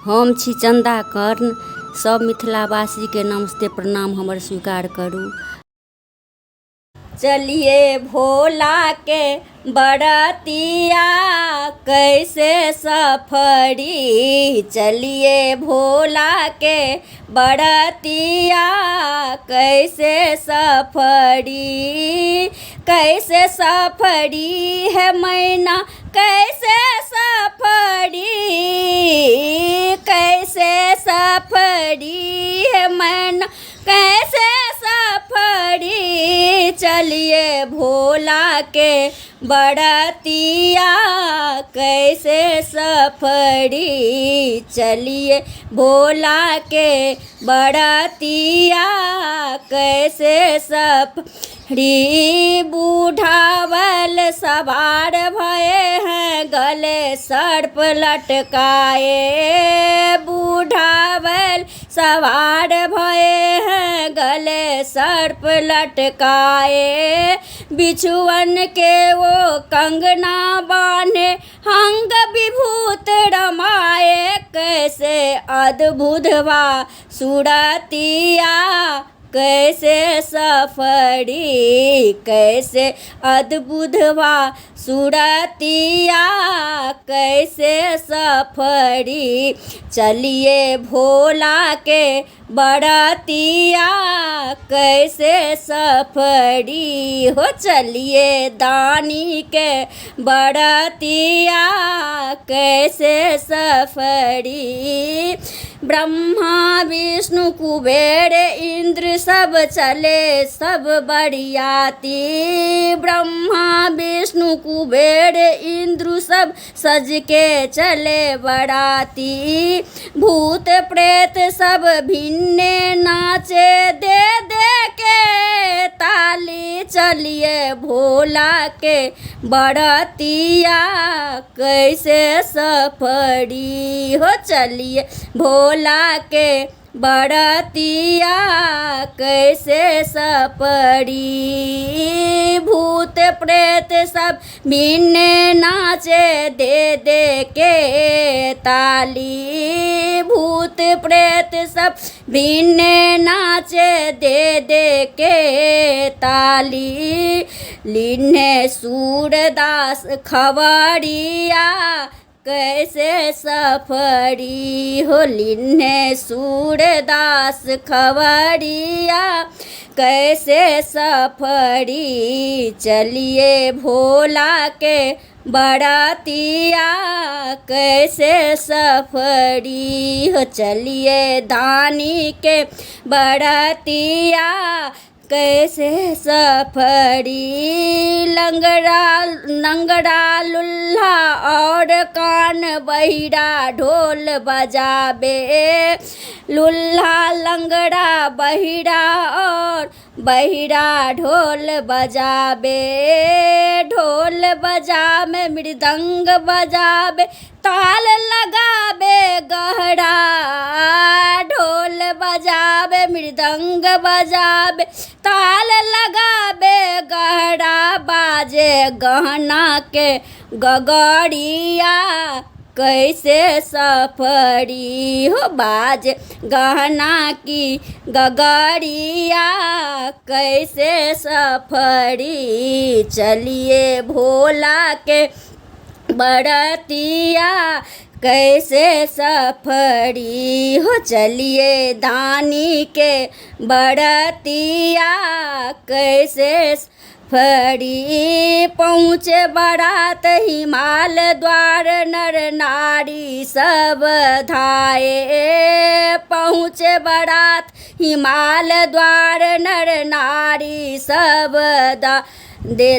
हम छी चंदा कर्ण। सब मिथिलावासी के नमस्ते प्रणाम हमर स्वीकार करू। चलिए भोला के बरतिया कैसे सफरी, चलिए भोला के बरतिया कैसे सफरी, कैसे सफरी है मैना कैसे सफरी, कैसे सफरी है मैना कैसे सफरी, चलिए भोला के बरतिया कैसे सफरी, चलिए भोला के बरतिया कैसे सफरी। बूढ़ावल सवार भये हैं गले सर्प लटकाए, बूढ़ावल सवार भये हैं गले सर्प लटकाए, बिछुअन के वो कंगना बांधे अंग विभूत रमाए, कैसे अद्भुतवा सुरतिया कैसे सफरी, कैसे अद्भुतवा सुरतिया कैसे सफरी, चलिए भोला के बरतिया कैसे सफरी हो, चलिए दानी के बरतिया कैसे सफरी। ब्रह्मा विष्णु कुबेर इंद्र सब चले सब बरियाती, ब्रह्मा विष्णु कुबेर इंद्र सब सज के चले बराती, भूत प्रेत सब भिन्ने नाचे दे दे के ताली, चलिए भोला के बरतिया कैसे सफरी हो, चलिए भोला के बरतिया कैसे सफरी। भूत प्रेत सब भिन्ने नाचे दे दे के ताली, भूत प्रेत सब भिन्ने नाचे दे दे के ताली, लीने सूरदास खबरिया कैसे सफरी हो, लीने सूरदास खबरिया कैसे सफरी, चलिए भोला के बरतिया कैसे सफरी हो, चलिए दानी के बरतिया कैसे सफरी। लंगड़ा लुल्हा और कान बहिरा ढोल बजाबे, लुल्हा लंगड़ा बहिरा और बहिरा ढोल बजाबे, ढोल बजाबे मृदंग बजाबे ताल लगाबे गहरा, ढोल बजाबे मृदंग बजाबे ताल लगाबे गहरा, बाजे गहना के गगड़िया कैसे सफरी हो, बाज गहना की गगड़िया कैसे सफरी, चलिए भोला के बरतिया कैसे सफरी हो, चलिए दानी के बरतिया कैसे फरी। पहुँचे बारात हिमाल द्वार नर नारी सब धाये, पहुँचे बारात हिमाल द्वार नर नारी सब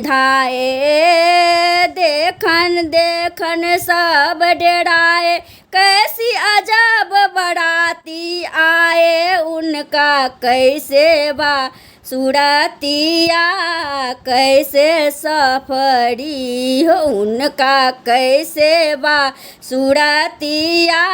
धाये, देखन देखन सब डेराए कैसी अजब बराती आए, उनका कैसे बा सुरतिया कैसे सफरी हो, उनका कैसे बा सुरतिया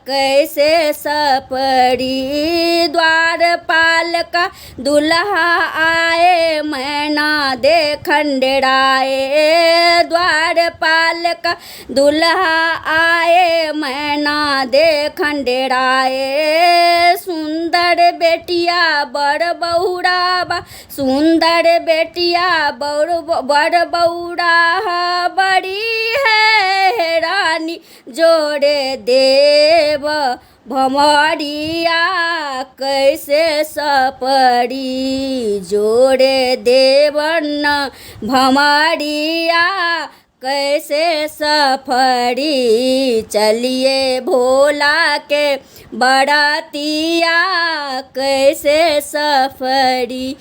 कैसे सफरी। द्वारपाल का दुल्हा आए मैना देखन डेराए, द्वारपाल का दुल्हा आए मैना देखन डेराए। सुंदर बेटिया बड़ बहुरा बा, सुंदर बेटिया बड़ बहुरा बड़ी है रानी जोड़े देव भमरिया कैसे सपड़ी जोड़े देवन भमरिया कैसे सफरी। चलिए भोला के बरातिया कैसे सफरी।